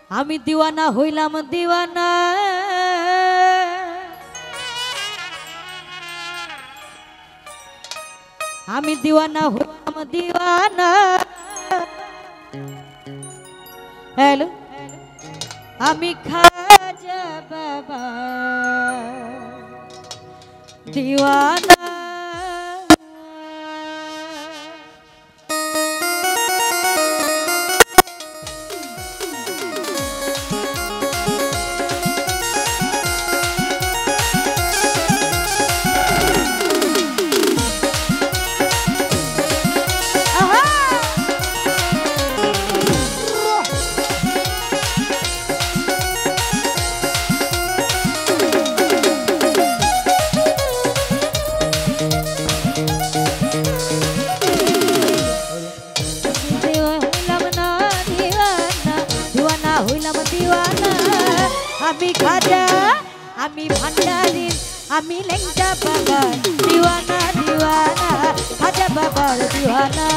আমি দিওয়ানা হইলাম দিওয়ানা আমি দিওয়ানা হইলাম দিওয়ানা হ্যালো আমি খাজা বাবা দিওয়ানা আমি খাজা আমি ভান্ডারি আমি লেংটা বাবা দিওয়ানা দিওয়ানা খাজা বাবার দিওয়ানা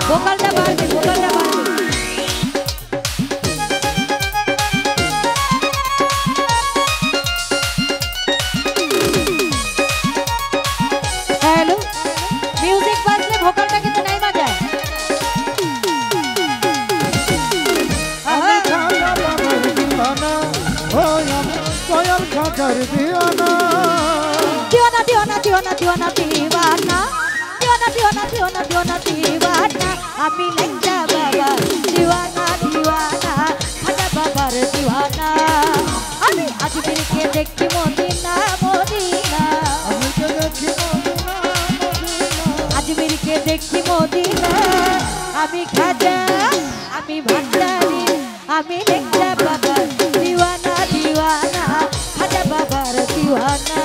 ভোকালটা বাড়বে হ্যালো মিউজিক বাজলে ভোকালটা কিন্তু নাই বাজায় दिवाना दिवाना दिवाना दिवाना दिवाना दिवाना दिवाना दिवाना दिवाना दिवाना আমি লেংটা বাবা দিওয়ানা দিওয়ানা খাজা বাবার দিওয়ানা আমি আজমিরকে দেখি মদিনা মদিনা আজমিরকে দেখি মদিনা আমি খাজা আমি ভান্ডারি আমি লেংটা বাবার দিওয়ানা দিওয়ানা খাজা বাবার দিওয়ানা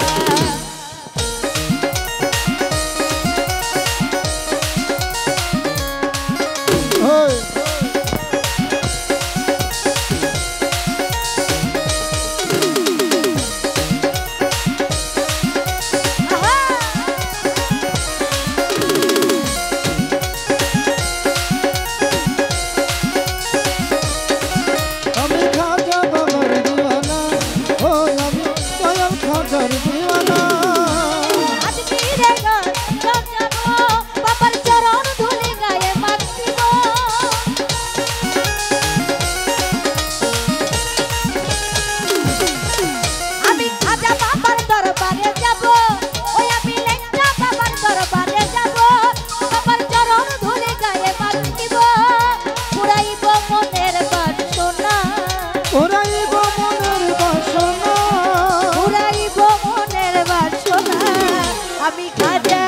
আমি খাজা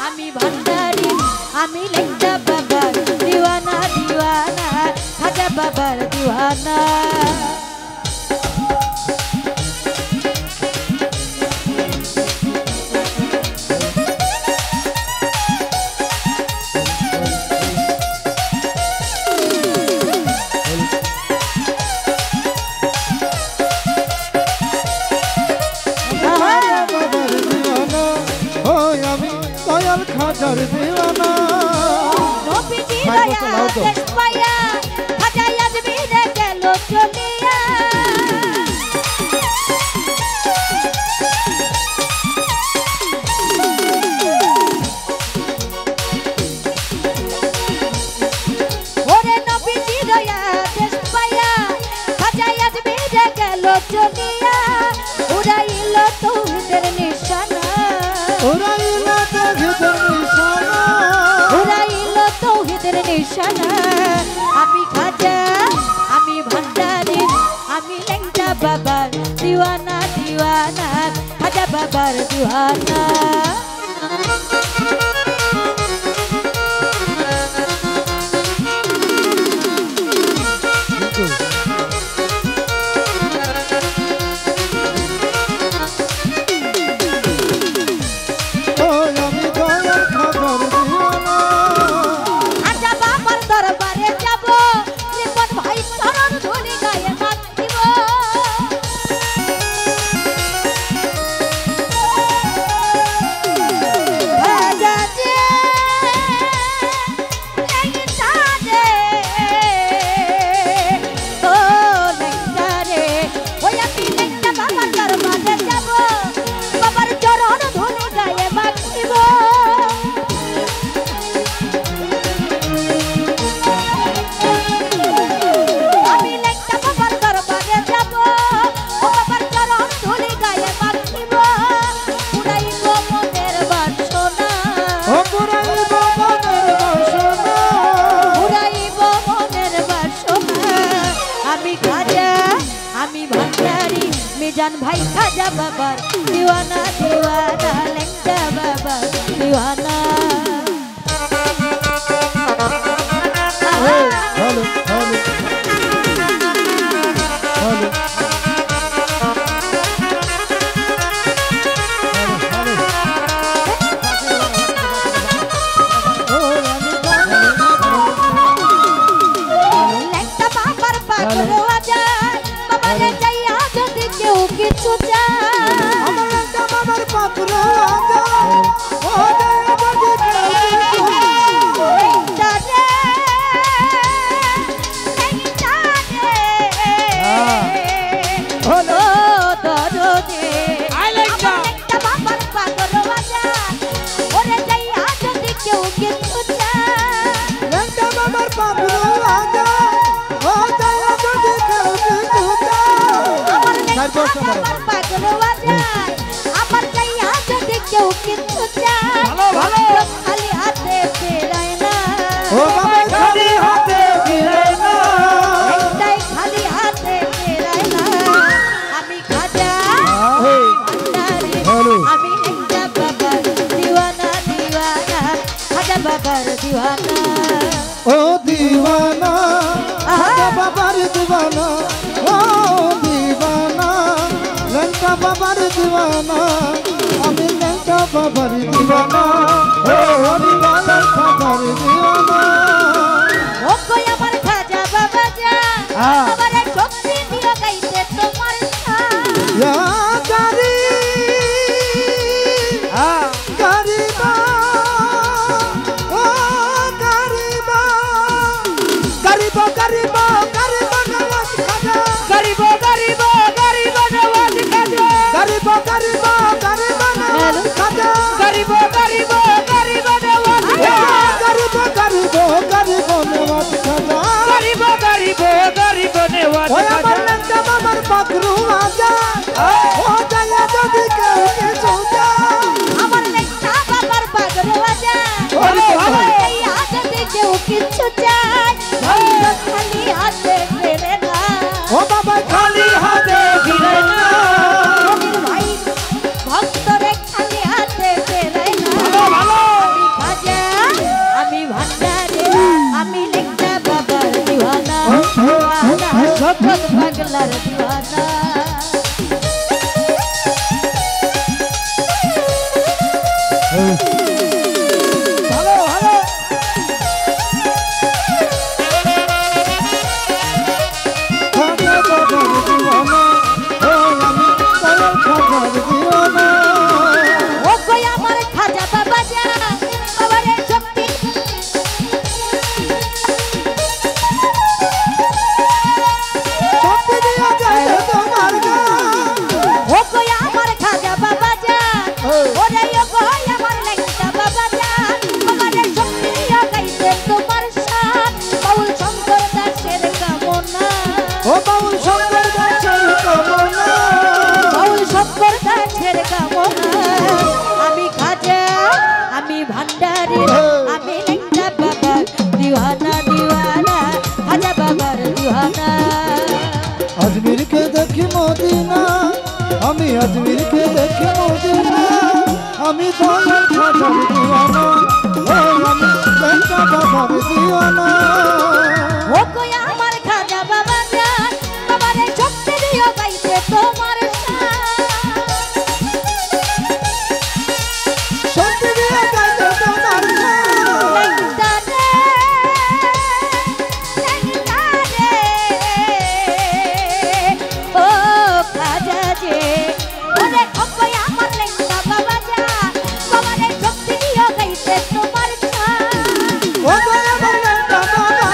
আমি ভান্ডারি আমি লেংটা বাবার দিওয়ানা দিওয়ানা খাজা বাবার দিওয়ানা खाजर दीवाना नबीजी दया देश पाया खाजा आजमीर गेल चलिया ओरे नबीजी दया देश पाया खाजा आजमीर गेल चलिया उड़ाइलो तौहीদের निशाना उड़ाइलो तौहीদের निशाना আমি খাজা আমি ভান্ডারি আমি লেংটা বাবার দিওয়ানা দিওয়ানা খাজা বাবার দিওয়ানা जान भाई खाजा बाबा दीवाना दीवाना लेंगा बाबा दीवाना हेलो हेलो ओ दीवाना बाबार दीवाना ओ दीवाना लंका बाबार दीवाना अभी लंका बाबार दीवाना ओ दीवाना बाबार दीवाना ओ कोई अमर खाजा बाबा जा हमारे शक्ति दियो गाइते तुम्हार या गारी गरीबा गरीबो गरीबो नवाज खाजा गरीबो गरीबो गरीबो नवाज खाजा गरीबो गरीबो गरीबो नवाज खाजा गरीबो गरीबो गरीबो नवाज गरीबो गरीबो गरीबो नवाज खाजा गरीबो गरीबो गरीबो नवाज खाजा ओए मन्नत बाबर पाखरू आजा ओ जाया जदी के सोजा আমার লেখা বাবার পাগল আজা আমার কাইয়া যদি কেউ কিছু চায় খালি হাতে ফিরে না ও বাবা খালি হাতে ফিরে না ভাই ভক্তরে খালি হাতে ফিরে না ভালো আমি খাজা আমি ভান্ডারি আমি লেখা বাবার দিওয়ানা সব পাগলার দিওয়ানা ভালো ভালো ও কই আমার খাজা বাবা যা বাবারে শক্তি শক্তি দিয়া যায় তোমার গান ও কই আমার খাজা বাবা যা ওরে ও কই আমার লেখা বাবা যা বাবারে শক্তি দিয়া গাইতে তোমার সাথ বাউল শঙ্কর দাসের কামনা ও বাউল শঙ্কর দাসের কামনা বাউল শঙ্কর দাসের কামনা আমি খাজা আমি ভান্ডারি আমি লেখা বাবার দিওয়ানা দিওয়ানা খাজা বাবার দিওয়ানা अजमेर के देखी मदीना আমি अजमेर के देखी मदीना আমি দয়াল খাজার दीवाना ও আমি লঙ্কা বাবার दीवाना ও কই আমার খাজা বাবা যা বাবারে শক্তি দিও গাইতে তোমার শক্তি দিয়া গাইতে তোমার ও খাজা যে ওরে ও কই আমার লেখা বাবা যা বাবারে শক্তি দিও গাইতে তোমার ও দয়া লঙ্কা বাবা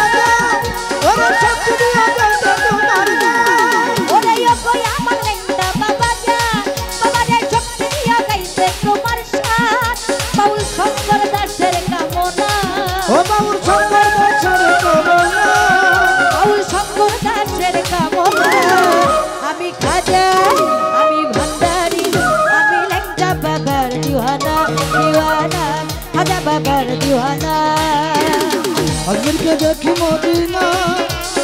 ওরে শক্তি দিয়া গাইতে তোমার ওরে ও কই আমার লেখা বাবা যা বাবারে শক্তি দিও গাইতে তোমার সাথ বাউল শঙ্কর দাসের কামনা ও বাউল শঙ্কর দাসের কামনা বাউল শঙ্কর দাসের কামনা আমি খাজা আমি ভান্ডারি আমি লেখা বাবার দিওয়ানা দিওয়ানা খাজা বাবার দিওয়ানা अजमेर के देखी मदीना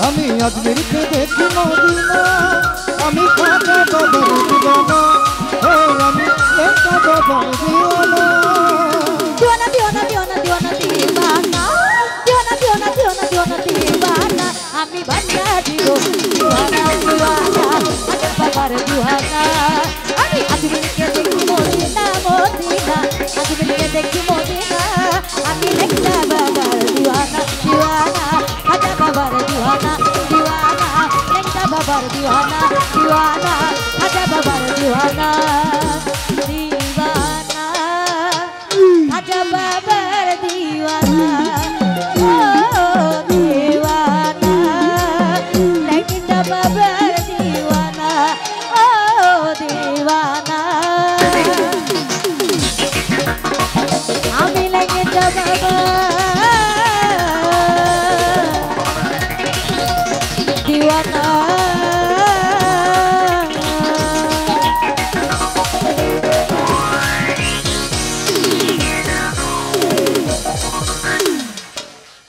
আমি अजमेर के देखी मदीना আমি খাজা বাবার দিওয়ানা ও আমি লেঙ্গা বাবার দিওয়ানা দিওয়ানা দিওয়ানা দিওয়ানা দিওয়ানা দিওয়ানা দিওয়ানা দিওয়ানা দিওয়ানা দিওয়ানা দিওয়ানা আমি বান্না দিব দিওয়ানা দিওয়ানা আজ বাবার দিওয়ানা আমি আজমিনকে দেখি মদিনা মদিনা আজমিনকে দেখি মদিনা আমি লেঙ্গা বাবার দিওয়ানা দিওয়ানা আজ বাবার দিওয়ানা দিওয়ানা লেঙ্গা বাবার দিওয়ানা দিওয়ানা আজ বাবার দিওয়ানা দিওয়ানা খাজা বাবার দিওয়ানা ও দিওয়ানা লেঙ্গা বাবার দিওয়ানা ও দিওয়ানা আমি লেঙ্গা বাবা দিওয়ানা